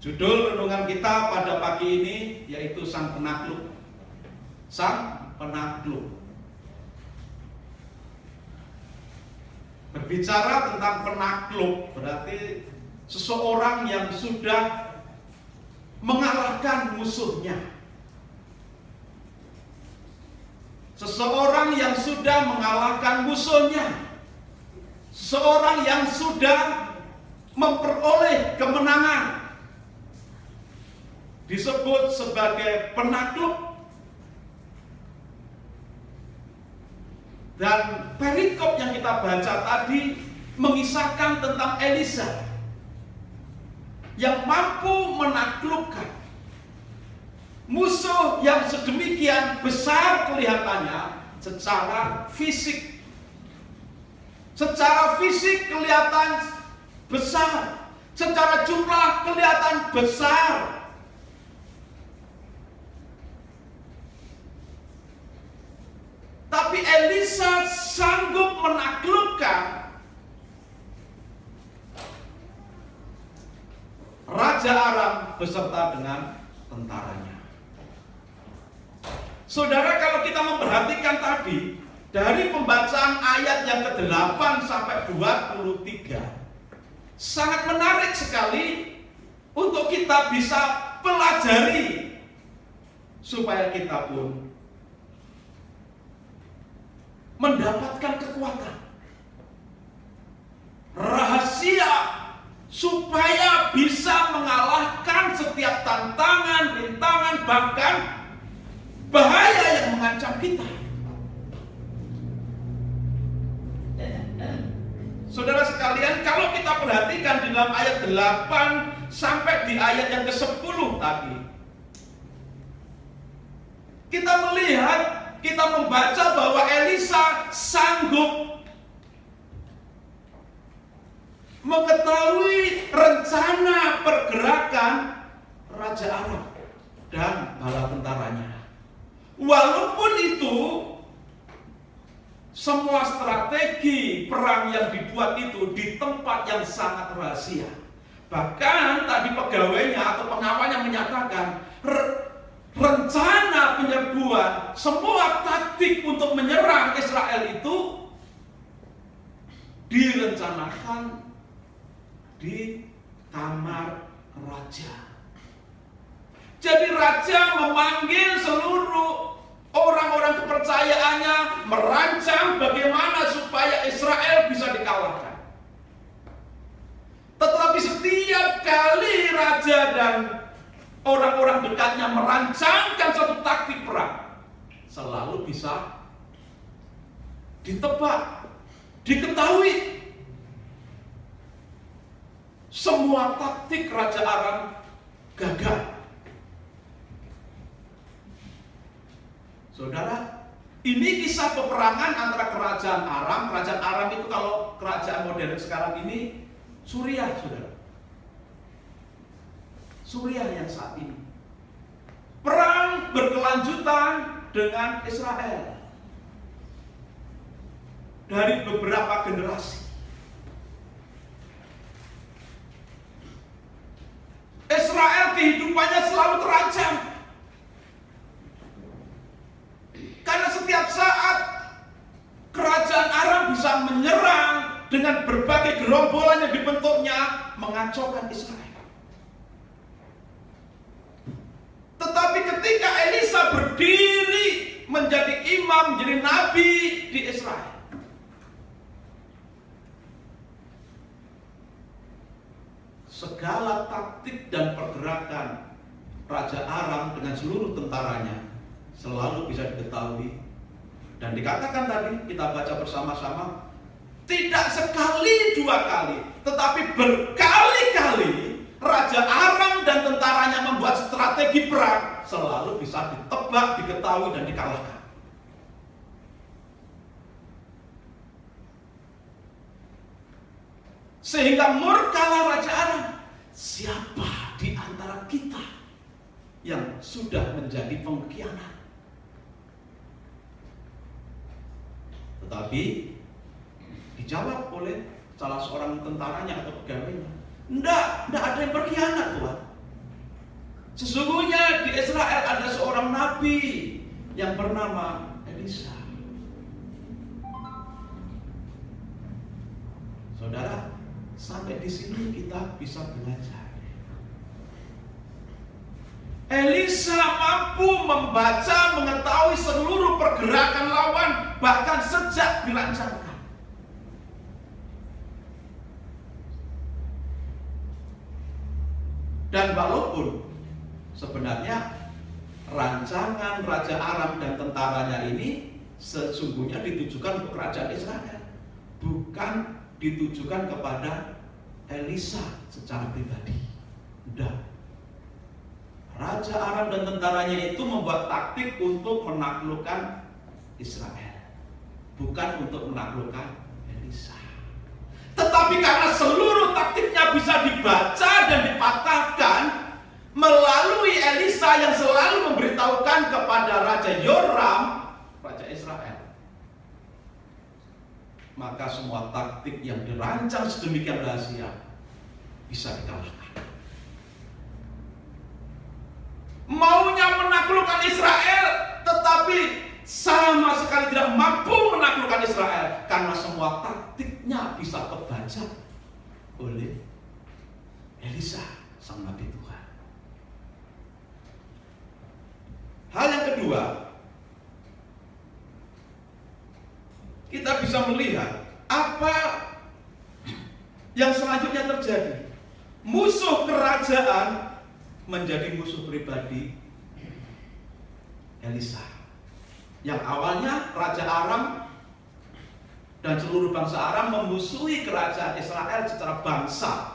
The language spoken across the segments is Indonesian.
Judul renungan kita pada pagi ini yaitu Sang Penakluk. Sang Penakluk. Berbicara tentang penakluk berarti seseorang yang sudah mengalahkan musuhnya. Seseorang yang sudah mengalahkan musuhnya. Seseorang yang sudah memperoleh kemenangan. Disebut sebagai penakluk. Dan perikop yang kita baca tadi mengisahkan tentang Elisa yang mampu menaklukkan musuh yang sedemikian besar kelihatannya secara fisik. Secara fisik kelihatan besar, secara jumlah kelihatan besar. Tapi Elisa sanggup menaklukkan Raja Aram beserta dengan tentaranya. Saudara, kalau kita memperhatikan tadi dari pembacaan ayat yang ke-8 sampai 23 sangat menarik sekali untuk kita bisa pelajari supaya kita pun mendapatkan kekuatan, rahasia supaya bisa mengalahkan setiap tantangan, rintangan, bahkan bahaya yang mengancam kita. Saudara sekalian, kalau kita perhatikan di dalam ayat 8 sampai di ayat yang ke-10 tadi, kita melihat, kita membaca bahwa Elisa sanggup mengetahui rencana pergerakan Raja Aram dan bala tentaranya. Walaupun itu semua strategi perang yang dibuat itu di tempat yang sangat rahasia. Bahkan tadi pegawainya atau pengawalnya menyatakan rencana penyerbuan, semua taktik untuk menyerang Israel itu direncanakan di kamar raja. Jadi raja memanggil seluruh orang-orang kepercayaannya merancang bagaimana supaya Israel bisa dikalahkan. Tetapi setiap kali raja dan orang-orang dekatnya merancangkan suatu taktik perang, selalu bisa ditebak, diketahui. Semua taktik Raja Aram gagal. Saudara, ini kisah peperangan antara kerajaan Aram. Kerajaan Aram itu kalau kerajaan modern sekarang ini Suriah, saudara. Suriah yang saat ini. Perang berkelanjutan dengan Israel. Dari beberapa generasi. Israel kehidupannya selalu terancam. Karena setiap saat kerajaan Aram bisa menyerang dengan berbagai gerombolan yang dibentuknya mengacaukan Israel. Tetapi ketika Elisa berdiri menjadi imam, menjadi nabi di Israel, segala taktik dan pergerakan Raja Aram dengan seluruh tentaranya selalu bisa diketahui. Dan dikatakan tadi, kita baca bersama-sama, tidak sekali dua kali, tetapi berkali-kali Raja Aram dan tentaranya membuat strategi perang, selalu bisa ditebak, diketahui, dan dikalahkan. Sehingga murkalah Raja Aram. Siapa di antara kita yang sudah menjadi pengkhianat? Tetapi dijawab oleh salah seorang tentaranya atau pegawainya, Enggak ada yang berkhianat, Tuhan. Sesungguhnya di Israel ada seorang nabi yang bernama Elisa. Saudara, sampai di sini kita bisa belajar. Elisa mampu membaca, mengetahui seluruh pergerakan lawan, bahkan sejak dirancangkan. Dan walaupun sebenarnya rancangan Raja Aram dan tentaranya ini sesungguhnya ditujukan untuk kerajaan Israel, bukan ditujukan kepada Elisa secara pribadi. Udah. Raja Aram dan tentaranya itu membuat taktik untuk menaklukkan Israel, bukan untuk menaklukkan Elisa. Tetapi karena seluruh taktiknya bisa dibaca dan dipatahkan melalui Elisa yang selalu memberitahukan kepada Raja Yoram, Raja Israel, maka semua taktik yang dirancang sedemikian rahasia bisa dikalahkan. Maunya menaklukkan Israel, tetapi sama sekali tidak mampu menaklukkan Israel karena semua taktiknya bisa kebaca oleh Elisa, sang nabi Tuhan. Hal yang kedua, kita bisa melihat apa yang selanjutnya terjadi. Musuh kerajaan menjadi musuh pribadi Elisa. Yang awalnya Raja Aram dan seluruh bangsa Aram memusuhi kerajaan Israel secara bangsa,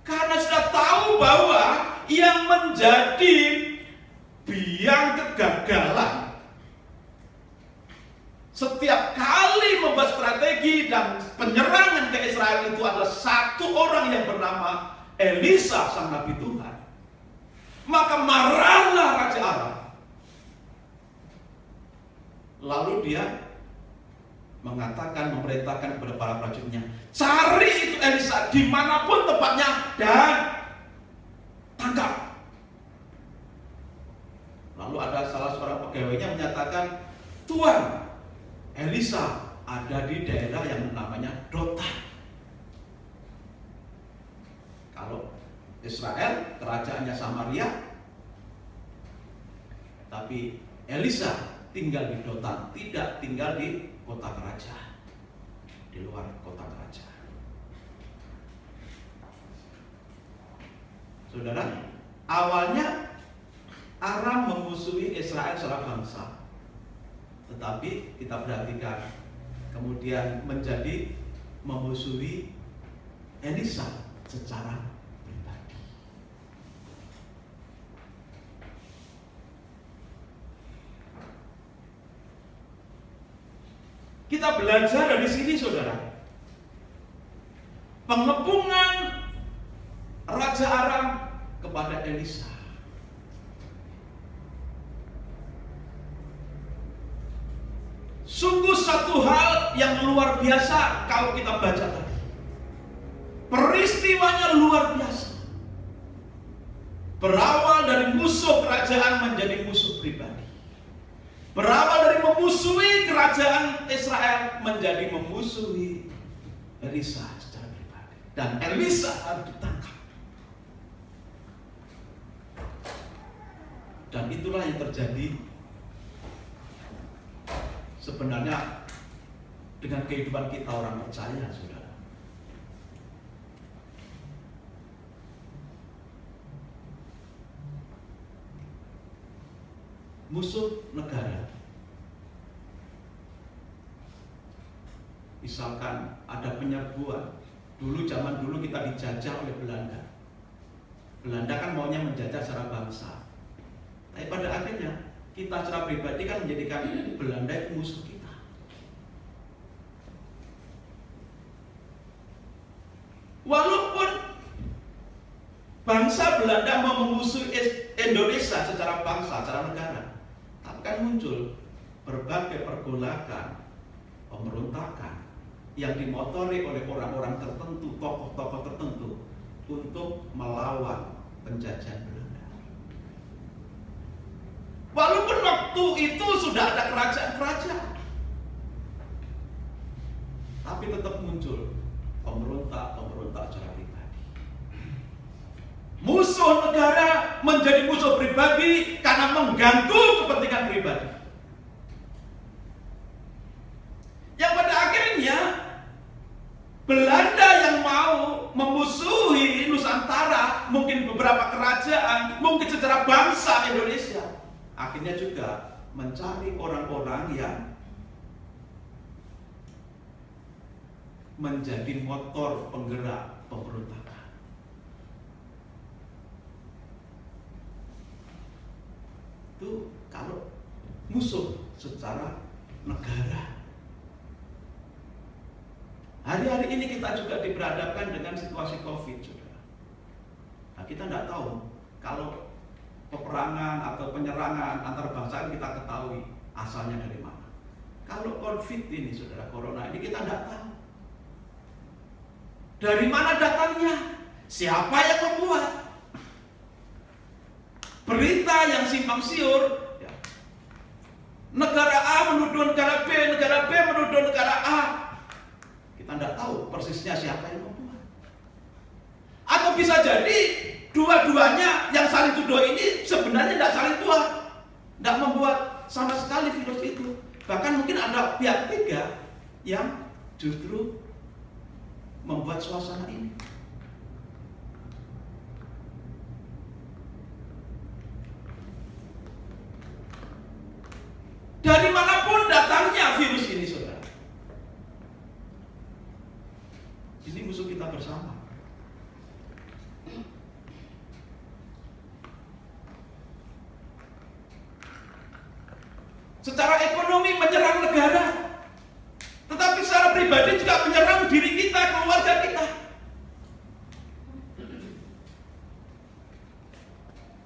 karena sudah tahu bahwa yang menjadi biang kegagalan setiap kali membuat strategi dan penyerangan ke Israel itu adalah satu orang yang bernama Elisa, sang nabi Tuhan. Maka marahlah Raja Aram. Lalu dia mengatakan, memerintahkan kepada para prajuritnya, cari itu Elisa dimanapun tempatnya dan tangkap. Lalu ada salah seorang pegawainya menyatakan, Tuan, Elisa ada di daerah yang namanya Dotan. Kalau Israel kerajaannya Samaria, tapi Elisa tinggal di Dotan, tidak tinggal di kota kerajaan, di luar kota kerajaan. Saudara, awalnya Aram memusuhi Israel secara bangsa, tetapi kita perhatikan kemudian menjadi memusuhi Elisa secara pribadi. Kita belajar dari sini, saudara. Pengepungan Raja Aram kepada Elisa. Sungguh satu hal yang luar biasa kalau kita baca tadi. Peristiwanya luar biasa. Berawal dari musuh kerajaan menjadi musuh pribadi. Berawal dari memusuhi kerajaan Israel menjadi memusuhi Elisa secara pribadi. Dan Elisa harus ditangkap. Dan itulah yang terjadi sebenarnya dengan kehidupan kita orang percaya, saudara. Musuh negara. Misalkan ada penyerbuan. Zaman dulu kita dijajah oleh Belanda. Belanda kan maunya menjajah secara bangsa. Tapi pada akhirnya kita secara pribadi kan menjadikan Belanda itu musuh kita. Walaupun bangsa Belanda mau memusuhi Indonesia secara bangsa, secara negara, tapi kan muncul berbagai pergolakan, pemberontakan yang dimotori oleh orang-orang tertentu, tokoh-tokoh tertentu untuk melawan penjajahan Belanda. Walaupun waktu itu sudah ada kerajaan-kerajaan, tapi tetap muncul pemberontak secara pribadi. Musuh negara menjadi musuh pribadi karena mengganggu kepentingan pribadi. Yang pada akhirnya Belanda yang mau memusuhi Nusantara, mungkin beberapa kerajaan, mungkin secara bangsa Indonesia, akhirnya juga mencari orang-orang yang menjadi motor penggerak pemberontakan. Itu kalau musuh secara negara. Hari-hari ini kita juga diberhadapkan dengan situasi COVID, saudara. Nah, kita tidak tahu kalau peperangan atau penyerangan antar bangsa kita ketahui asalnya dari mana. Kalau COVID ini, saudara, corona ini kita tidak tahu dari mana datangnya, siapa yang membuat. Berita yang simpang siur, ya. Negara A menuduh negara B, negara B menuduh negara A. Kita tidak tahu persisnya siapa yang membuat. Atau bisa jadi dua-duanya yang saling tuduh ini sebenarnya tidak saling buat, tidak membuat sama sekali virus itu. Bahkan mungkin ada pihak ketiga yang justru membuat suasana ini. Dari manapun datangnya virus ini, saudara, ini musuh kita bersama. Secara ekonomi menyerang negara, tetapi secara pribadi juga menyerang diri kita, keluarga kita.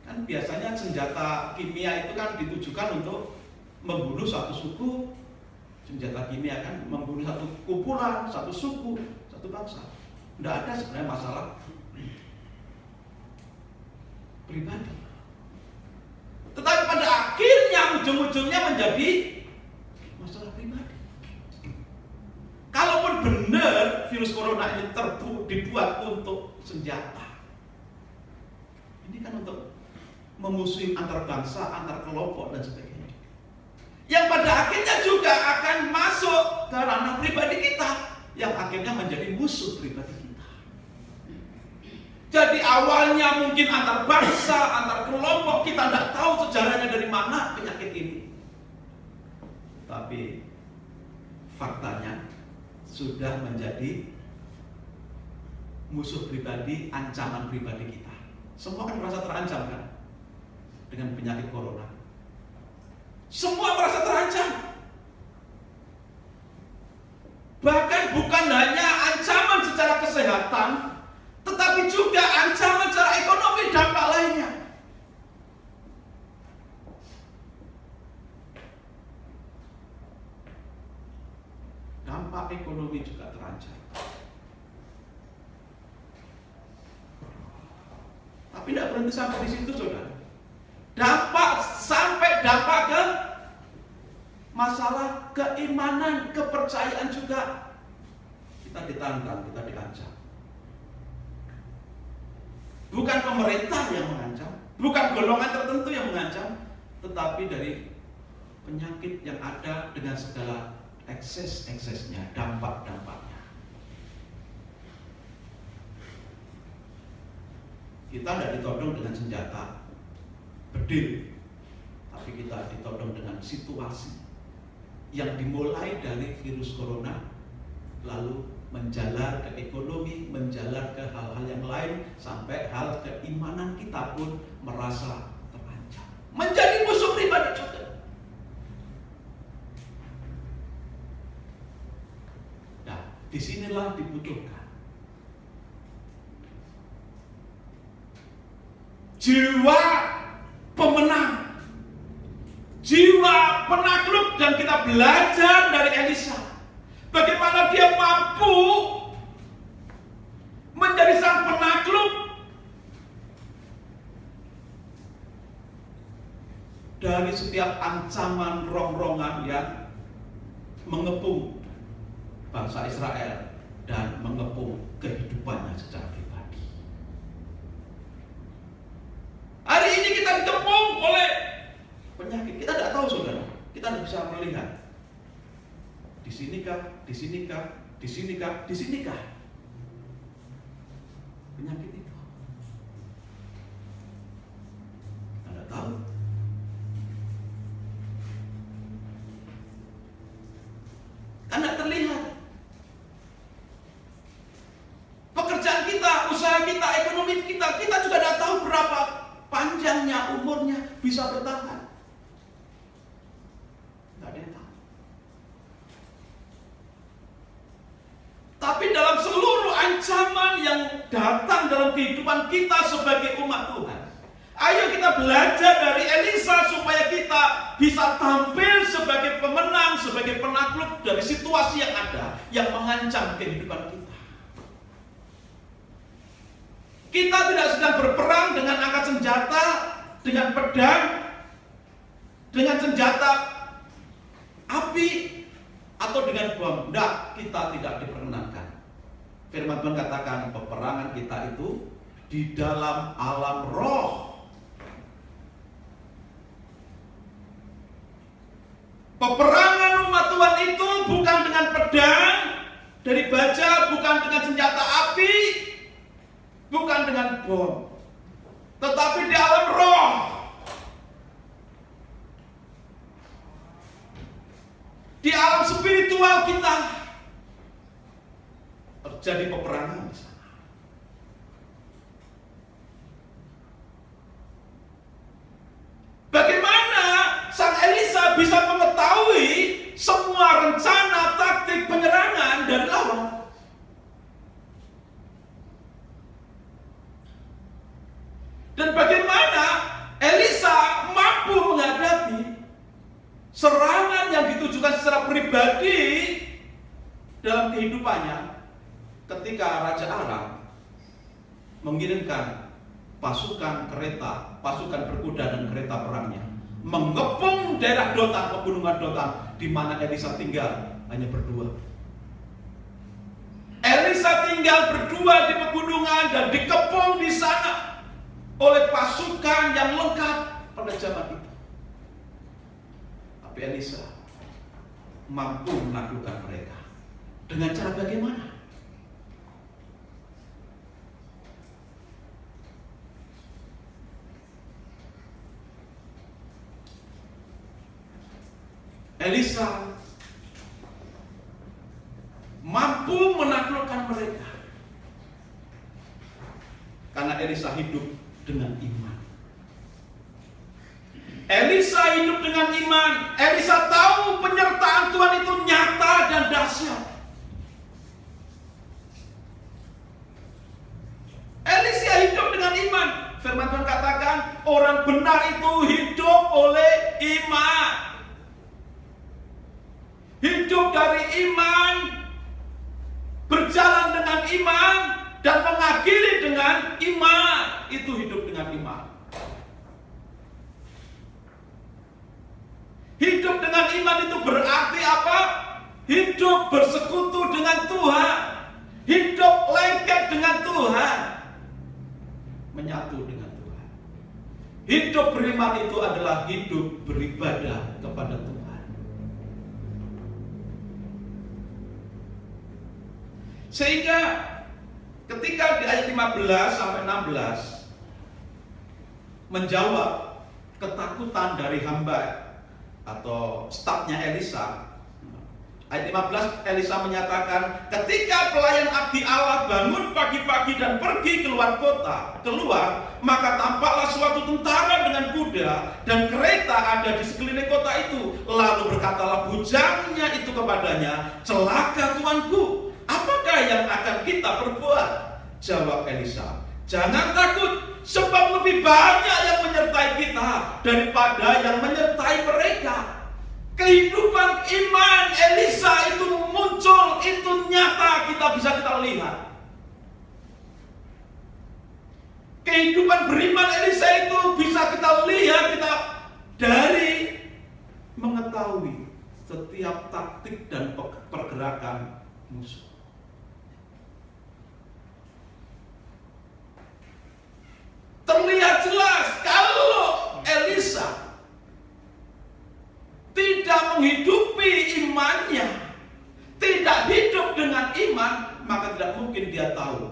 Kan biasanya senjata kimia itu kan ditujukan untuk membunuh satu suku. Senjata kimia kan membunuh satu kumpulan, satu suku, satu bangsa. Tidak ada sebenarnya masalah pribadi. Tetapi pada akhirnya ujung-ujungnya menjadi masalah pribadi. Kalaupun benar virus corona ini dibuat untuk senjata, ini kan untuk memusuhi antar bangsa, antar kelompok dan sebagainya, yang pada akhirnya juga akan masuk ke ranah pribadi kita, yang akhirnya menjadi musuh pribadi kita. Jadi awalnya mungkin antar bangsa, antar kelompok, kita tidak tahu sejarahnya dari mana penyakit ini. Tapi faktanya sudah menjadi musuh pribadi, ancaman pribadi kita. Semua kan merasa terancam kan dengan penyakit corona. Semua merasa terancam. Bahkan bukan hanya ancaman secara kesehatan, tetapi juga ancaman secara ekonomi, dampak lainnya. Dampak ekonomi juga terancam. Tapi tidak berhenti sampai di situ, saudara. Sampai dampak ke masalah keimanan, kepercayaan juga. Kita ditantang, kita diancam. Bukan pemerintah yang mengancam, bukan golongan tertentu yang mengancam, tetapi dari penyakit yang ada dengan segala ekses-eksesnya, dampak-dampaknya. Kita tidak ditodong dengan senjata bedil, tapi kita ditodong dengan situasi yang dimulai dari virus corona, lalu menjalar ke ekonomi, menjalar ke hal-hal yang lain, sampai hal keimanan kita pun merasa terancam, menjadi musuh pribadi juga. Nah, disinilah dibutuhkan jiwa pemenang, jiwa penakluk, dan kita belajar dari Elisa bagaimana dia mampu menjadi sang penakluk dari setiap ancaman rongrongan yang mengepung bangsa Israel dan mengepung kehidupannya secara pribadi. Hari ini kita dikepung oleh penyakit. Kita tidak tahu, saudara. Kita tidak bisa melihat. Di sinikah, di sinikah, di sinikah, di sinikah penyakit itu. Kita tidak tahu. Kan tidak terlihat. Pekerjaan kita, usaha kita, ekonomi kita juga tidak tahu berapa panjangnya umurnya bisa bertahan. Tidak ada yang tahu. Tapi dalam seluruh ancaman yang datang dalam kehidupan kita sebagai umat Tuhan, ayo kita belajar dari Elisa supaya kita bisa tampil sebagai pemenang, sebagai penakluk dari situasi yang ada yang mengancam kehidupan kita. Kita tidak sedang berperang dengan angkat senjata, dengan pedang, dengan senjata api, atau dengan bom. Tidak, kita tidak diperkenankan. Firman Tuhan katakan peperangan kita itu di dalam alam roh. Peperangan umat Tuhan itu bukan dengan pedang dari baja, bukan dengan senjata api, bukan dengan bom, tetapi di alam roh. Di alam spiritual kita terjadi peperangan di sana. Bagaimana sang Elisa bisa mengetahui semua rencana taktik penyerangan dari lawan? Dan bagaimana Elisa mampu menghadapi serangan yang ditujukan secara pribadi dalam kehidupannya ketika Raja Aram mengirimkan pasukan kereta, pasukan berkuda dan kereta perangnya mengepung daerah Dotan, pegunungan Dotan, di mana Elisa tinggal hanya berdua. Elisa tinggal berdua di pegunungan dan dikepung di sana oleh pasukan yang lengkap pada zaman itu. Tapi Elisa mampu menaklukkan mereka. Dengan cara bagaimana? Elisa mampu menaklukkan mereka karena Elisa hidup dengan iman. Elisa hidup dengan iman. Elisa tahu penyertaan Tuhan itu nyata dan dahsyat. Elisa hidup dengan iman. Firman Tuhan katakan orang benar itu hidup oleh iman. Hidup dari iman, berjalan dengan iman, dan mengakhiri dengan iman. Itu hidup dengan iman. Hidup dengan iman itu berarti apa? Hidup bersekutu dengan Tuhan. Hidup lengket dengan Tuhan. Menyatu dengan Tuhan. Hidup beriman itu adalah hidup beribadah kepada Tuhan. Sehingga ketika di ayat 15 sampai 16 menjawab ketakutan dari hamba atau stafnya Elisa. Ayat 15 Elisa menyatakan, ketika pelayan abdi Allah bangun pagi-pagi dan pergi keluar kota, maka tampaklah suatu tentara dengan kuda dan kereta ada di sekeliling kota itu. Lalu berkatalah bujangnya itu kepadanya, celaka tuanku, apakah yang akan kita perbuat? Jawab Elisa, jangan takut, sebab lebih banyak yang menyertai kita daripada yang menyertai mereka. Kehidupan iman Elisa itu muncul, itu nyata, kita lihat. Kehidupan beriman Elisa itu bisa kita lihat, kita dari mengetahui setiap taktik dan pergerakan musuh. Terlihat jelas kalau Elisa tidak menghidupi imannya, tidak hidup dengan iman, maka tidak mungkin dia tahu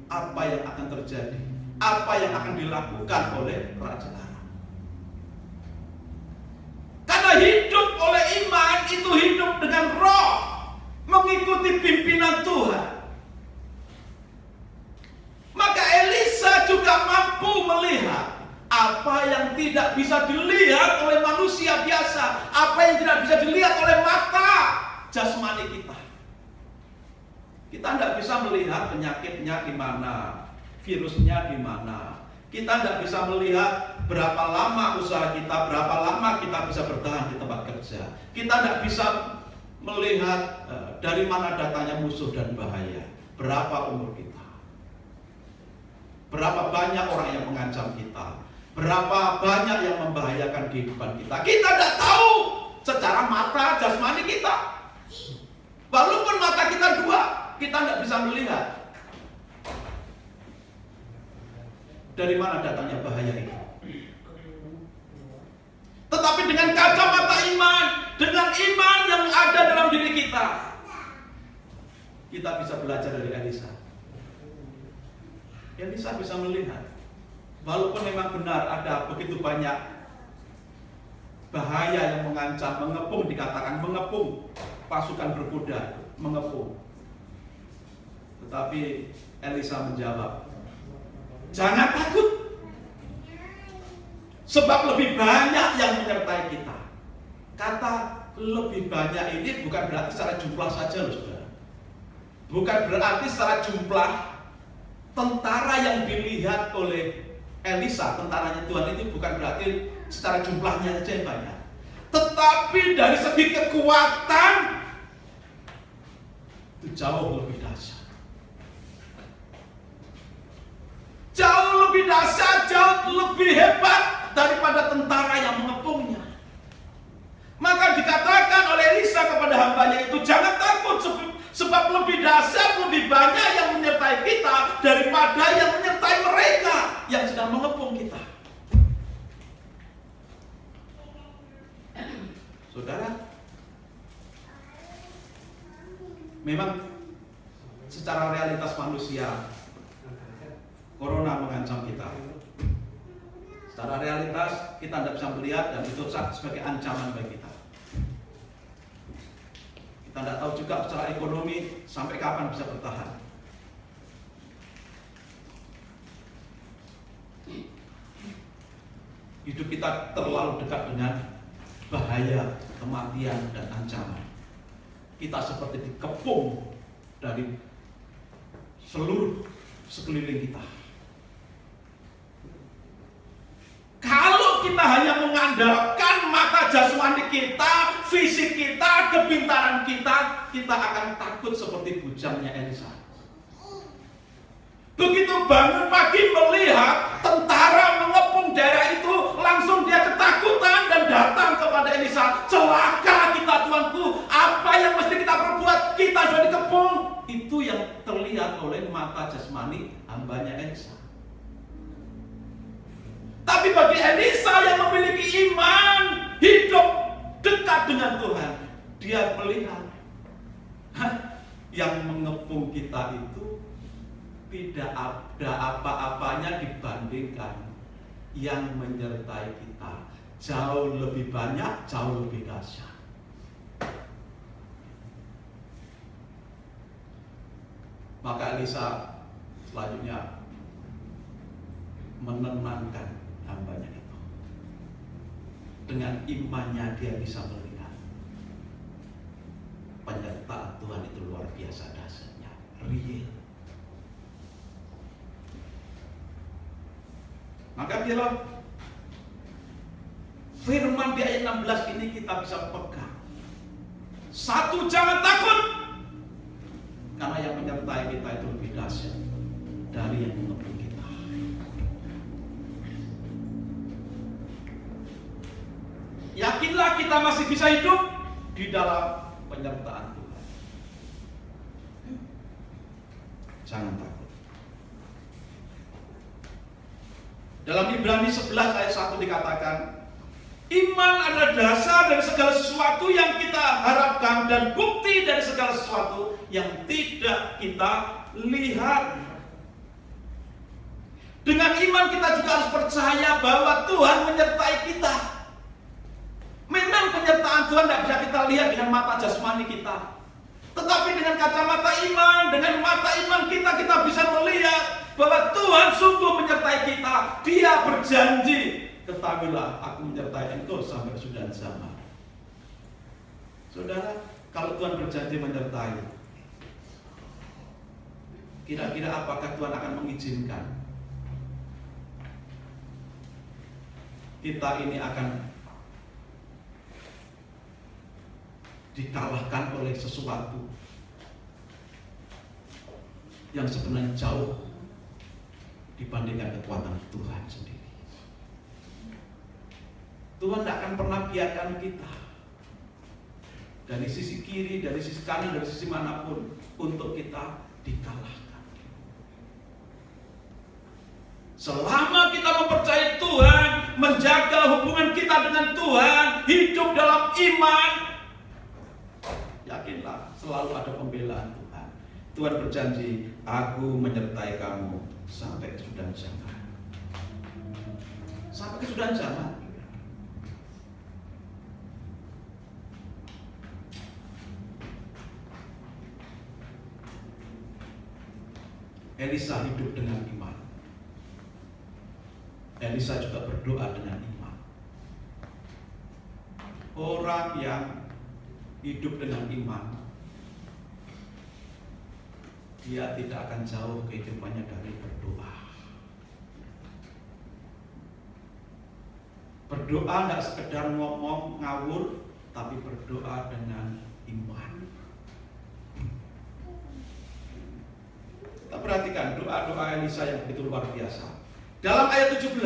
apa yang akan terjadi, apa yang akan dilakukan oleh Raja Aram. Karena hidup oleh iman itu hidup dengan roh, mengikuti pimpinan Tuhan. Maka Elisa juga mampu melihat apa yang tidak bisa dilihat oleh manusia biasa, apa yang tidak bisa dilihat oleh mata jasmani kita. Kita tidak bisa melihat penyakitnya di mana, virusnya di mana. Kita tidak bisa melihat berapa lama usaha kita, berapa lama kita bisa bertahan di tempat kerja. Kita tidak bisa melihat dari mana datanya musuh dan bahaya, berapa umur kita, berapa banyak orang yang mengancam kita, berapa banyak yang membahayakan kehidupan kita. Kita tidak tahu secara mata jasmani kita. Walaupun mata kita dua, kita tidak bisa melihat dari mana datangnya bahaya itu. Tetapi dengan kacamata iman, dengan iman yang ada dalam diri kita bisa belajar dari Elisa. Elisa bisa melihat, walaupun memang benar ada begitu banyak bahaya yang mengancam, mengepung, dikatakan mengepung pasukan berkuda, mengepung. Tetapi Elisa menjawab, jangan takut, sebab lebih banyak yang menyertai kita. Kata lebih banyak ini bukan berarti secara jumlah saja loh saudara. Bukan berarti secara jumlah tentara yang dilihat oleh Elisa, tentaranya Tuhan itu bukan berarti secara jumlahnya saja yang banyak. Tetapi dari segi kekuatan itu jauh lebih dahsyat. Jauh lebih dahsyat, jauh lebih hebat daripada tentara yang mengepungnya. Maka dikatakan oleh Elisa kepada hambanya itu, jangan takut sebab lebih dahsyat, lebih banyak yang menyertai kita daripada yang menyertai mereka yang sedang mengepung kita. Saudara, memang secara realitas manusia Corona mengancam kita. Secara realitas kita tidak bisa melihat dan itu sebagai ancaman bagi kita. Kita tidak tahu juga secara ekonomi sampai kapan bisa bertahan. Hidup kita terlalu dekat dengan bahaya, kematian, dan ancaman. Kita seperti dikepung dari seluruh sekeliling kita. Kalau kita hanya mengandalkan mata jasmani kita, fisik kita, kepintaran kita, kita akan takut seperti bujangnya Elisa. Begitu bangun pagi melihat tentara mengepung daerah itu, langsung dia ketakutan dan datang kepada Elisa. Celaka kita Tuanku, apa yang mesti kita perbuat? Kita sudah dikepung. Itu yang terlihat oleh mata jasmani hambanya Elisa. Tapi bagi Elisa yang memiliki iman, hidup dekat dengan Tuhan, dia melihat yang mengepung kita itu tidak ada apa-apanya dibandingkan yang menyertai kita. Jauh lebih banyak, jauh lebih dahsyat. Maka Elisa selanjutnya menenangkan hambanya itu. Dengan imannya dia bisa melihat penyertaan Tuhan itu luar biasa dahsyatnya, real. Maka biarlah firman di ayat 16 ini kita bisa pegang. Satu, jangan takut, karena yang menyertai kita itu lebih dahsyat dari yang mengepung kita. yakinlah kita masih bisa hidup di dalam penyertaan Tuhan. Jangan takut. Dalam Ibrani 11 ayat 1 dikatakan, iman adalah dasar dari segala sesuatu yang kita harapkan dan bukti dari segala sesuatu yang tidak kita lihat. Dengan iman kita juga harus percaya bahwa Tuhan menyertai kita. Memang penyertaan Tuhan tidak bisa kita lihat dengan mata jasmani kita. Tetapi dengan kacamata iman, dengan mata iman kita bisa melihat bahwa Tuhan sungguh menyertai kita. Dia berjanji, ketahuilah aku menyertai engkau sampai kesudahan zaman. Saudara, kalau Tuhan berjanji menyertai, kira-kira apakah Tuhan akan mengizinkan kita ini akan dikalahkan oleh sesuatu yang sebenarnya jauh dibandingkan kekuatan Tuhan sendiri? Tuhan tidak akan pernah biarkan kita dari sisi kiri, dari sisi kanan, dari sisi manapun untuk kita dikalahkan. Selama kita mempercayai Tuhan, menjaga hubungan kita dengan Tuhan, hidup dalam iman, yakinlah selalu ada pembelaan Tuhan. Tuhan berjanji, aku menyertai kamu sampai kesudahan zaman. Sampai kesudahan zaman. Elisa hidup dengan iman. Elisa juga berdoa dengan iman. Orang yang hidup dengan iman, dia tidak akan jauh kehidupannya dari berdoa. Berdoa tidak sekedar ngomong ngawur, tapi berdoa dengan iman. Kita perhatikan doa-doa Elisa yang begitu luar biasa. Dalam ayat 17,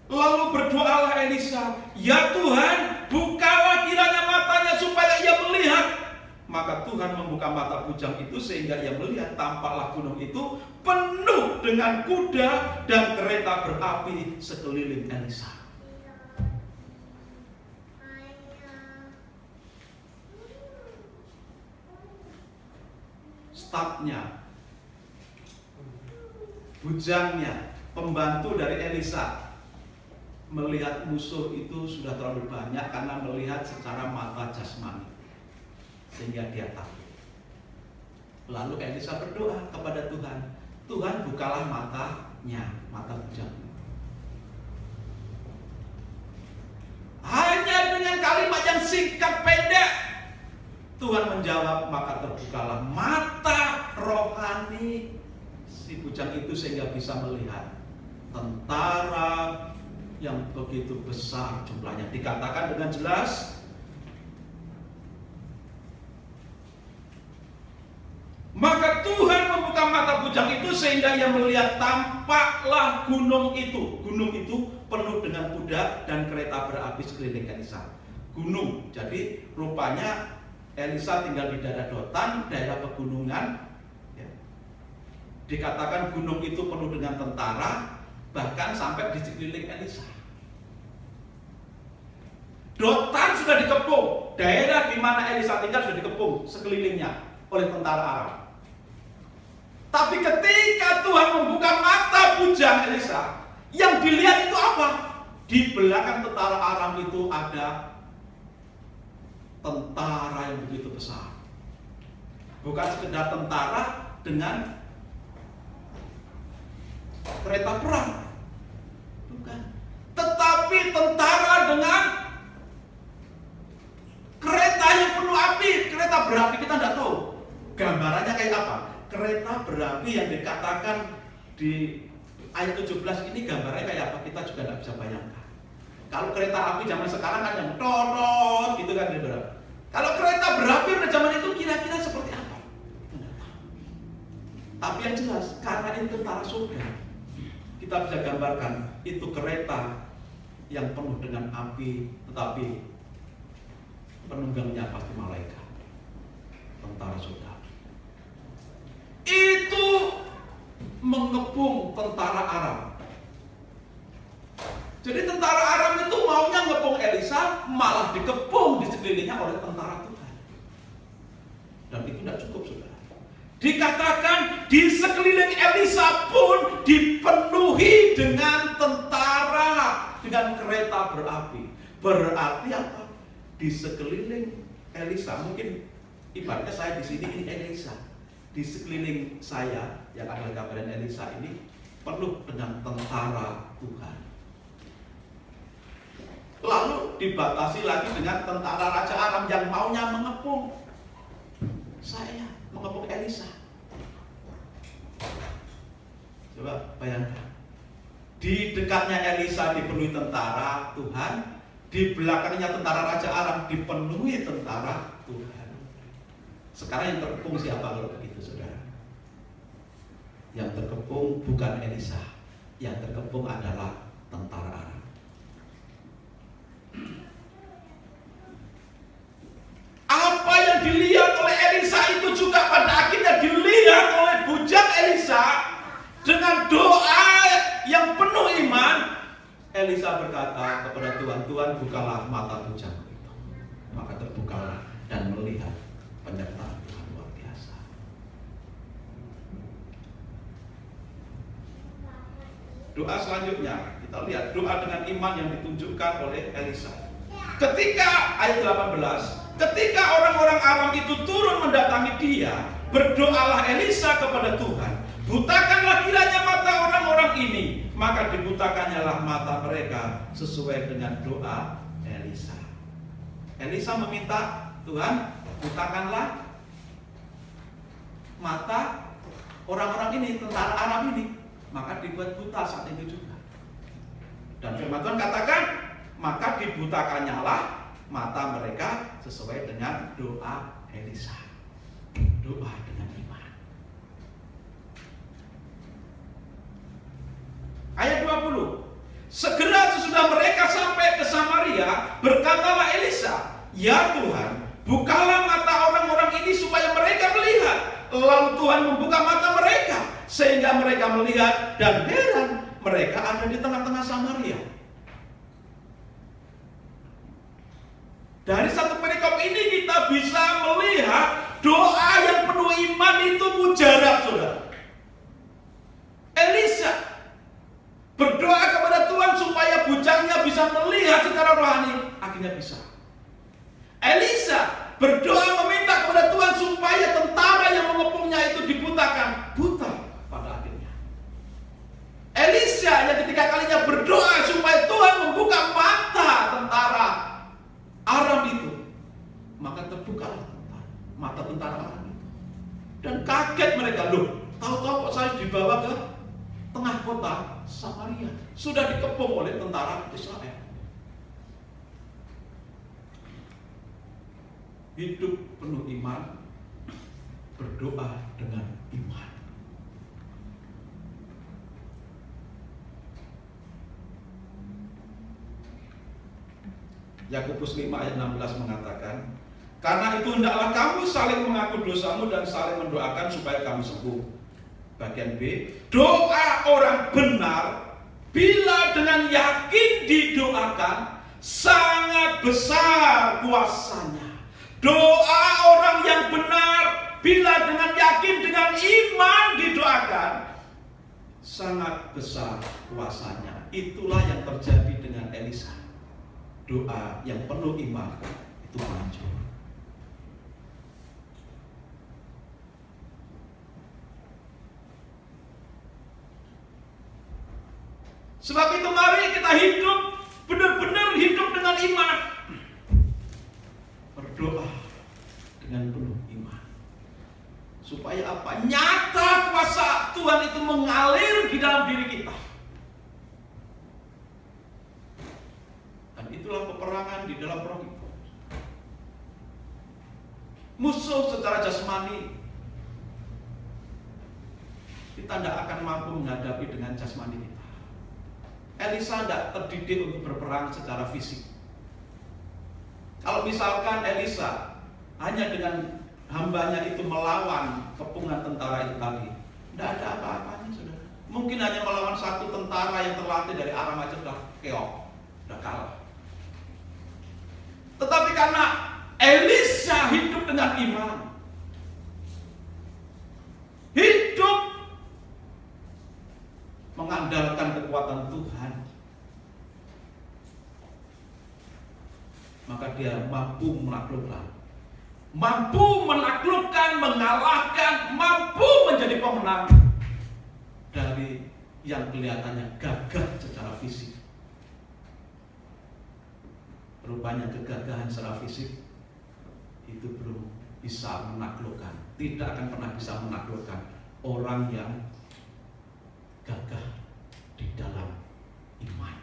lalu berdoalah Elisa, ya Tuhan, bukalah kiranya matanya supaya ia melihat. Maka Tuhan membuka mata bujang itu sehingga ia melihat, tampaklah gunung itu penuh dengan kuda dan kereta berapi sekeliling Elisa. Stafnya, bujangnya, pembantu dari Elisa melihat musuh itu sudah terlalu banyak karena melihat secara mata jasmani, sehingga dia takut. Lalu Elisa berdoa kepada Tuhan, Tuhan bukalah matanya, mata bujangnya. Hanya dengan kalimat yang singkat pendek, Tuhan menjawab, maka terbukalah mata rohani si bujang itu sehingga bisa melihat tentara yang begitu besar jumlahnya. Dikatakan dengan jelas, maka Tuhan membuka mata bujang itu sehingga ia melihat, tampaklah gunung itu. Gunung itu penuh dengan kuda dan kereta berapi sekeliling Elisa. Gunung, jadi rupanya Elisa tinggal di daerah Dotan, daerah pegunungan. Dikatakan gunung itu penuh dengan tentara, bahkan sampai di sekeliling Elisa. Dotan sudah dikepung, daerah di mana Elisa tinggal sudah dikepung sekelilingnya oleh tentara Aram. Tapi ketika Tuhan membuka mata bujang Elisa, yang dilihat itu apa? Di belakang tentara Aram itu ada tentara yang begitu besar. Bukan sekedar tentara dengan kereta perang, bukan, tetapi tentara dengan kereta yang penuh api. Kereta berapi kita tidak tahu gambarannya kayak apa. Kereta berapi yang dikatakan di ayat 17 ini gambarnya kayak apa kita juga tidak bisa bayangkan. Kalau kereta api zaman sekarang kan yang torot gitu kan, kalau kereta berapi pada zaman itu kira-kira seperti apa? Tidak tahu. Tapi yang jelas karena ini tentara surga, kita bisa gambarkan itu kereta yang penuh dengan api, tetapi penunggangnya pasti malaikat, tentara surga. Itu mengepung tentara Aram. Jadi tentara Aram itu maunya ngepung Elisa, malah dikepung di sekelilingnya oleh tentara Tuhan. Dan itu tidak cukup, saudara. Dikatakan di sekeliling Elisa pun dipenuhi dengan tentara, dengan kereta berapi. Berarti apa? Di sekeliling Elisa, mungkin ibaratnya saya di sini ini Elisa. Di sekeliling saya yang ada di Kabupaten Elisa ini penuh dengan tentara Tuhan. Lalu dibatasi lagi dengan tentara Raja Aram yang maunya mengepung saya, mengepung Elisa. Coba bayangkan, di dekatnya Elisa dipenuhi tentara Tuhan, di belakangnya tentara Raja Aram dipenuhi tentara Tuhan. Sekarang yang terkepung siapa kalau begitu, saudara? Yang terkepung bukan Elisa, yang terkepung adalah tentara Aram. Apa yang dilihat oleh Elisa itu juga pada akhirnya dilihat oleh bujang Elisa. Dengan doa yang penuh iman, Elisa berkata kepada Tuhan, Tuhan bukalah mata bujang itu. Maka terbukalah dan melihat penyertaan Tuhan luar biasa. Doa selanjutnya, kita lihat doa dengan iman yang ditunjukkan oleh Elisa. Ketika ayat 18, ketika orang-orang Aram itu turun mendatangi dia, berdoalah Elisa kepada Tuhan, butakanlah kiranya mata orang-orang ini. Maka dibutakannya mata mereka sesuai dengan doa Elisa. Elisa meminta, Tuhan butakanlah mata orang-orang ini, tentara Aram ini. Maka dibuat buta saat itu juga. Dan firman Tuhan katakan, maka dibutakannya mata mereka sesuai dengan doa Elisa. Doa dengan iman. Ayat 20. Segera sesudah mereka sampai ke Samaria, berkatalah Elisa, ya Tuhan, bukalah mata orang-orang ini supaya mereka melihat. Lalu Tuhan membuka mata mereka, sehingga mereka melihat dan heran, mereka ada di tengah-tengah Samaria. Dari satu perikop ini kita bisa melihat doa yang penuh iman itu mujarab, saudara. Elisa berdoa kepada Tuhan supaya bujangnya bisa melihat secara rohani, akhirnya bisa. Elisa berdoa meminta kepada Tuhan supaya tentara yang mengepungnya itu dibutakan, buta pada akhirnya. Elisa yang ketiga kalinya berdoa supaya Tuhan membuka mata tentara Aram itu, maka terbukalah mata tentara Aram itu. Dan kaget mereka, loh, tahu-tahu kok saya dibawa ke tengah kota Samaria, sudah dikepung oleh tentara Israel. Hidup penuh iman, berdoa dengan iman. Yakobus 5 ayat 16 mengatakan, karena itu hendaklah kamu saling mengaku dosamu dan saling mendoakan supaya kamu sembuh. Bagian B, doa orang benar bila dengan yakin didoakan sangat besar kuasanya. Doa orang yang benar bila dengan yakin, dengan iman didoakan sangat besar kuasanya. Itulah yang terjadi dengan Elisa. Doa yang penuh iman itu manjur. Sebab itu mari kita hidup, benar-benar hidup dengan iman. Berdoa dengan penuh iman. Supaya apa? Nyata kuasa Tuhan itu mengalir di dalam diri kita. Itulah peperangan di dalam roh itu. Musuh secara jasmani kita tidak akan mampu menghadapi dengan jasmani kita. Elisa tidak terdidik untuk berperang secara fisik. Kalau misalkan Elisa hanya dengan hambanya itu melawan kepungan tentara itu tadi, tidak ada apa-apanya, saudara. Mungkin hanya melawan satu tentara yang terlatih dari Aram aja sudah keok, sudah kalah. Tetapi karena Elisa hidup dengan iman, hidup mengandalkan kekuatan Tuhan, maka dia mampu menaklukkan, mengalahkan, mampu menjadi pemenang dari yang kelihatannya gagah secara fisik. Rupanya kegagahan secara fisik itu belum bisa menaklukkan, tidak akan pernah bisa menaklukkan orang yang gagah di dalam iman.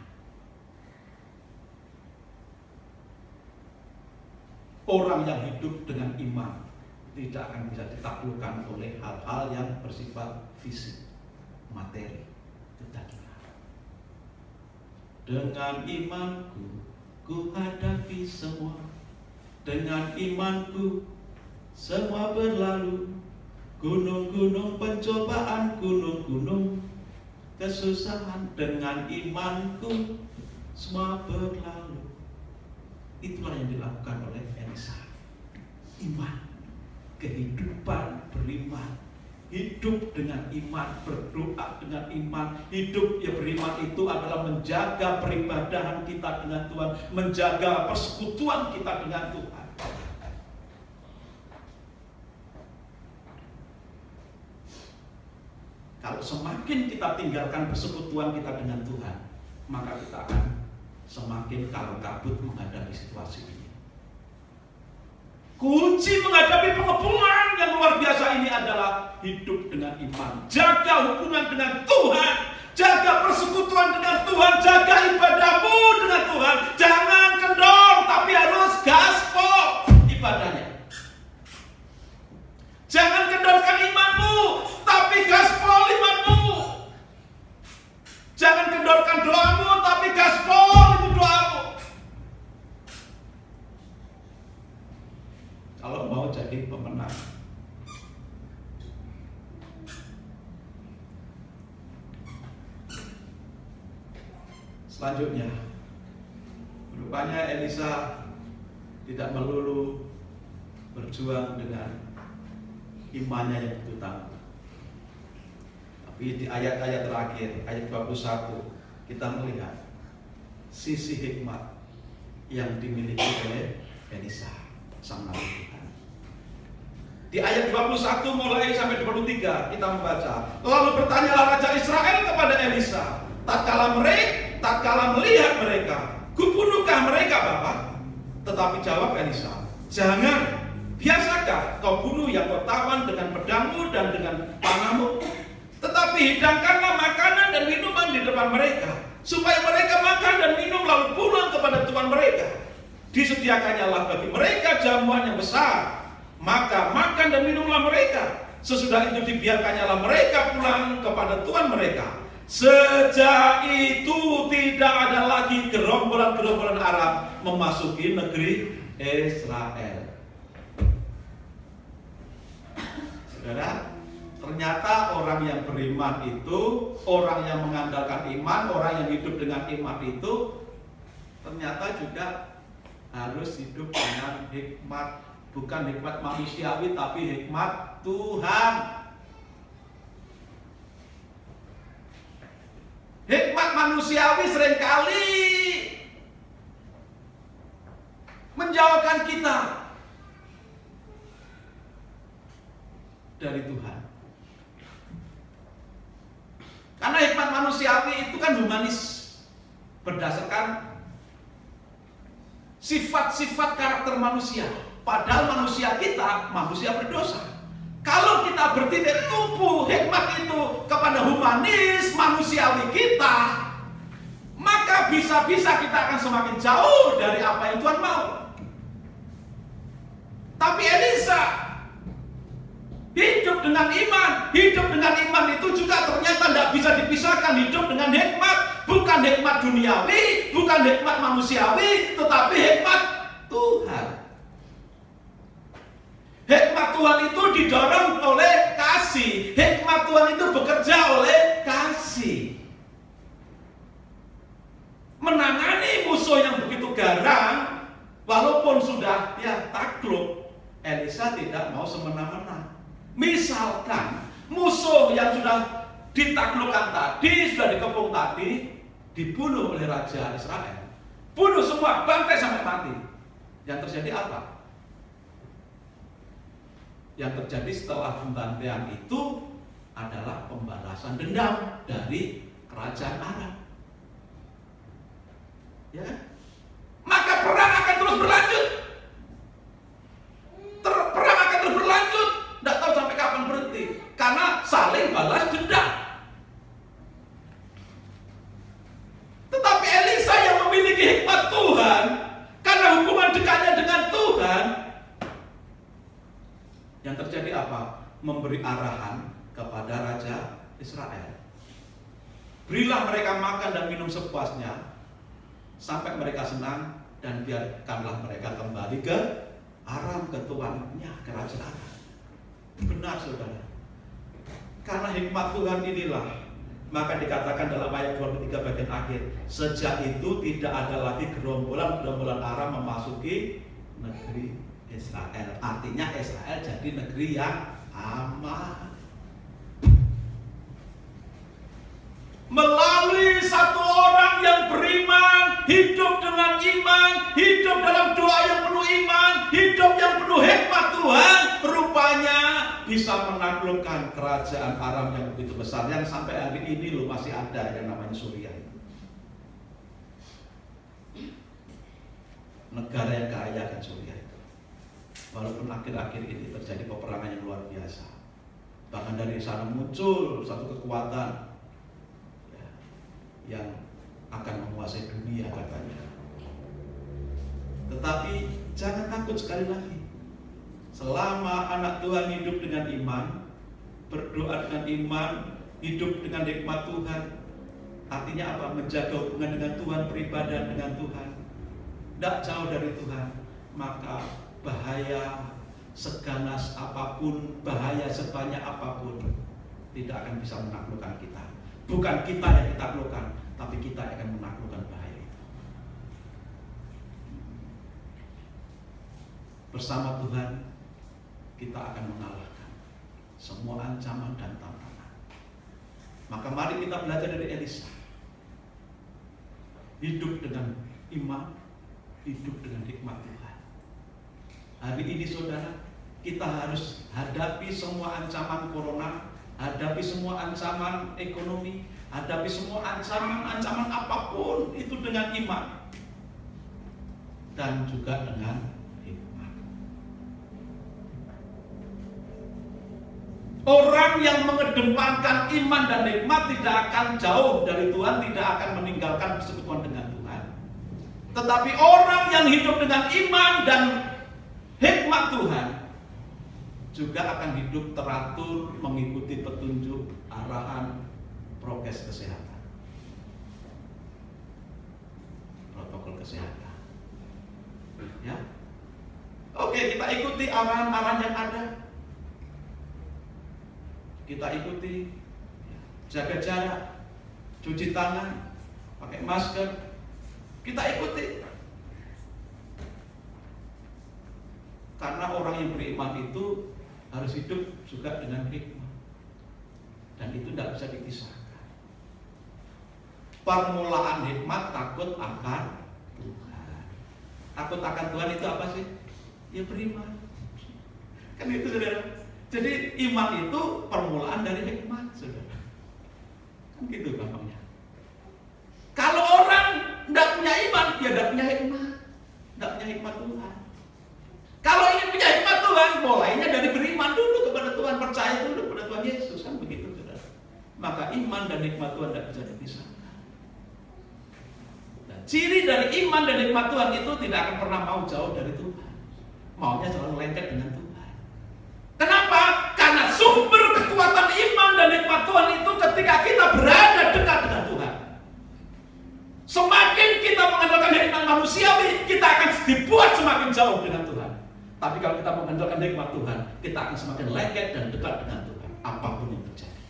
Orang yang hidup dengan iman tidak akan bisa ditaklukkan oleh hal-hal yang bersifat fisik, materi. Dengan imanku ku hadapi semua, dengan imanku semua berlalu. Gunung-gunung pencobaan, gunung-gunung kesusahan, dengan imanku semua berlalu. Itulah yang dilakukan oleh Elisa. Iman, kehidupan beriman, hidup dengan iman, berdoa dengan iman. Hidup yang beriman itu adalah menjaga peribadahan kita dengan Tuhan, menjaga persekutuan kita dengan Tuhan. Kalau semakin kita tinggalkan persekutuan kita dengan Tuhan, maka kita akan semakin kalang kabut menghadapi situasi ini. Kunci menghadapi pengepungan yang luar biasa ini adalah hidup dengan iman. Jaga hubungan dengan Tuhan, jaga persekutuan dengan Tuhan, jaga ibadahmu dengan Tuhan. Jangan kendor, tapi harus gaspol ibadahnya. Jangan kendorkan imanmu, tapi gaspol imanmu. Jangan kendorkan doamu, tapi gaspol itu doamu. Kalau mau jadi pemenang, selanjutnya, rupanya Elisa tidak melulu berjuang dengan imannya yang begitu tangguh. Tapi di ayat-ayat terakhir, ayat 21, kita melihat sisi hikmat yang dimiliki oleh Elisa, sang nabi Tuhan. Di ayat 21 mulai sampai 23 kita membaca, lalu bertanyalah Raja Israel kepada Elisa, tatkala melihat mereka, kubunuhkah mereka Bapak? Tetapi jawab Elisa, jangan. Biasakah kau bunuh yang kau tawan dengan pedangmu dan dengan panahmu? Tetapi hidangkanlah makanan dan minuman di depan mereka, supaya mereka makan dan minum lalu pulang kepada tuan mereka. Disediakannyalah bagi mereka jamuan yang besar, maka makan dan minumlah mereka. Sesudah itu dibiarkannyalah mereka pulang kepada tuan mereka. Sejak itu tidak ada lagi gerombolan-gerombolan Arab memasuki negeri Israel. Saudara, ternyata orang yang beriman itu, orang yang mengandalkan iman, orang yang hidup dengan iman itu ternyata juga harus hidup dengan hikmat. Bukan hikmat manusiawi, tapi hikmat Tuhan. Hikmat manusiawi seringkali menjauhkan kita dari Tuhan. Karena hikmat manusiawi itu kan humanis, berdasarkan sifat-sifat karakter manusia. Padahal manusia kita manusia berdosa. Kalau kita bertitik tumpu hikmat itu kepada humanis manusiawi kita, maka bisa-bisa kita akan semakin jauh dari apa yang Tuhan mau. Tapi Elisa hidup dengan iman. Hidup dengan iman itu juga ternyata tidak bisa dipisahkan hidup dengan hikmat. bukan hikmat duniawi, bukan hikmat manusiawi, tetapi hikmat Tuhan. Hikmat Tuhan itu didorong oleh kasih. Hikmat Tuhan itu bekerja oleh kasih. Menangani musuh yang begitu garang, walaupun sudah takluk, Elisa tidak mau semena-mena. Misalkan musuh yang sudah ditaklukkan tadi, sudah dikepung tadi, dibunuh oleh Raja Israel. Bunuh semua, bantai sampai mati. Yang terjadi apa? Yang terjadi setelah pembantaian itu adalah pembalasan dendam dari kerajaan Aram. Ya, maka perang akan terus berlanjut. Perang akan terus berlanjut, tidak tahu sampai kapan berhenti, karena saling balas dendam. Tetapi Elisa yang memiliki hikmat Tuhan, karena hubungan dekatnya dengan Tuhan, yang terjadi apa? Memberi arahan kepada Raja Israel. Berilah mereka makan dan minum sepuasnya, sampai mereka senang, dan biarkanlah mereka kembali ke Aram, ke tuannya, ke Raja Aram. Benar saudara. Karena hikmat Tuhan inilah, maka dikatakan dalam ayat 23 bagian akhir, sejak itu tidak ada lagi gerombolan-gerombolan Aram memasuki negeri Israel. Artinya Israel jadi negeri yang aman. Melalui satu orang yang beriman, hidup dengan iman, hidup dalam doa yang penuh iman, hidup yang penuh hikmat Tuhan, rupanya bisa menaklukkan kerajaan Aram yang begitu besar, yang sampai hari ini loh masih ada yang namanya Suriah itu. Negara yang kaya kan Suriah itu. Walaupun akhir-akhir ini terjadi peperangan yang luar biasa, bahkan dari sana muncul satu kekuatan yang akan menguasai dunia katanya. Tetapi jangan takut, sekali lagi, selama anak Tuhan hidup dengan iman, berdoa dengan iman, hidup dengan hikmat Tuhan, artinya apa? Menjaga hubungan dengan Tuhan, beribadah dengan Tuhan, tidak jauh dari Tuhan, maka bahaya seganas apapun, bahaya sebanyak apapun tidak akan bisa menaklukkan kita. Bukan kita yang ditaklukkan, tapi kita akan menaklukkan bahaya itu. Bersama Tuhan kita akan mengalahkan semua ancaman dan tantangan. Maka mari kita belajar dari Elisa. Hidup dengan iman, hidup dengan hikmat Tuhan. Hari ini saudara, kita harus hadapi semua ancaman corona, hadapi semua ancaman ekonomi, hadapi semua ancaman apapun itu dengan iman dan juga dengan hikmat. Orang yang mengedepankan iman dan hikmat tidak akan jauh dari Tuhan, tidak akan meninggalkan persekutuan dengan Tuhan. Tetapi orang yang hidup dengan iman dan hikmat Tuhan juga akan hidup teratur, mengikuti petunjuk, arahan, prokes kesehatan, protokol kesehatan. Ya, oke, kita ikuti arahan-arahan yang ada. Kita ikuti, jaga jarak, cuci tangan, pakai masker. Kita ikuti. Karena orang yang beriman itu harus hidup juga dengan hikmat, dan itu tidak bisa dipisahkan. Permulaan hikmat takut akan Tuhan. Takut akan Tuhan itu apa sih? Ya beriman. Kan itu saudara. Jadi iman itu permulaan dari hikmat, saudara. Kan gitu gampangnya. Kalau orang tidak punya iman, ya tidak punya hikmat, tidak punya hikmat Tuhan. Kalau ingin punya hikmat Tuhan, mulainya dari beriman dulu kepada Tuhan, percaya dulu kepada Tuhan Yesus, kan begitu saudara. Maka iman dan hikmat Tuhan tidak bisa dipisahkan. Nah, ciri dari iman dan hikmat Tuhan itu tidak akan pernah mau jauh dari Tuhan. Maunya selalu lengket dengan Tuhan. Kenapa? Karena sumber kekuatan iman dan hikmat Tuhan itu ketika kita berada dekat dengan Tuhan. Semakin kita mengandalkan hikmat manusiawi, kita akan dibuat semakin jauh dengan Tuhan. Tapi kalau kita mengandalkan hikmat Tuhan, kita akan semakin lengket dan dekat dengan Tuhan, apapun yang terjadi.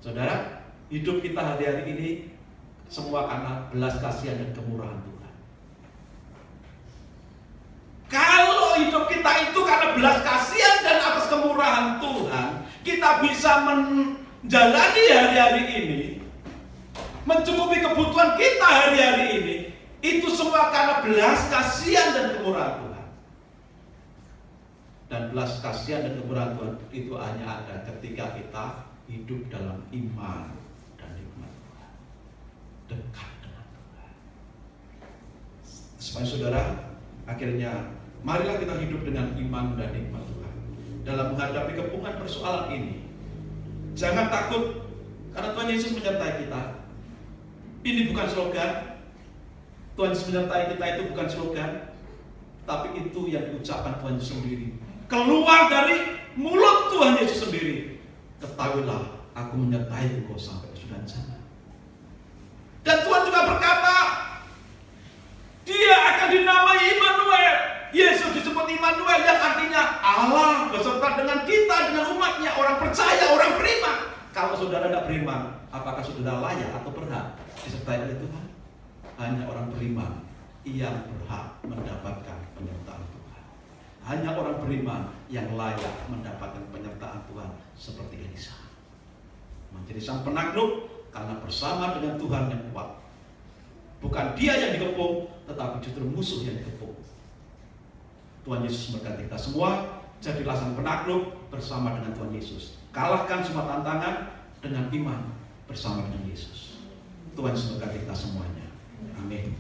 Saudara, hidup kita hari-hari ini semua karena belas kasihan dan kemurahan Tuhan. Kalau hidup kita itu karena belas kasihan dan atas kemurahan Tuhan, kita bisa menjalani hari-hari ini, mencukupi kebutuhan kita hari-hari ini, itu semua karena belas kasihan dan kemurahan Tuhan. Dan belas kasihan dan kemurahan Tuhan itu hanya ada ketika kita hidup dalam iman dan hikmat Tuhan, dekat dengan Tuhan. Supaya saudara, akhirnya marilah kita hidup dengan iman dan hikmat Tuhan dalam menghadapi kepungan persoalan ini. Jangan takut, karena Tuhan Yesus menyertai kita. Ini bukan slogan. Tuhan Yesus menyertai kita itu bukan slogan, tapi itu yang diucapkan Tuhan Yesus sendiri, keluar dari mulut Tuhan Yesus sendiri. Ketahuilah, aku menyertai engkau sampai kesudahan zaman. Dan Tuhan juga berkata, Dia akan dinamai Immanuel. Yesus disebut Immanuel, yang artinya Allah beserta dengan kita, dengan umatnya, orang percaya, orang beriman. Kalau saudara tidak beriman, apakah saudara layak atau berhak disertai oleh Tuhan? Hanya orang beriman yang berhak mendapatkan penyertaan Tuhan. Hanya orang beriman yang layak mendapatkan penyertaan Tuhan, seperti Elisa. Menjadi sang penakluk karena bersama dengan Tuhan yang kuat. Bukan dia yang dikepung, tetapi justru musuh yang dikepung. Tuhan Yesus memberkati kita semua. Jadilah sang penakluk bersama dengan Tuhan Yesus. Kalahkan semua tantangan dengan iman bersama dengan Yesus. Tuhan memberkati kita semuanya. Amin.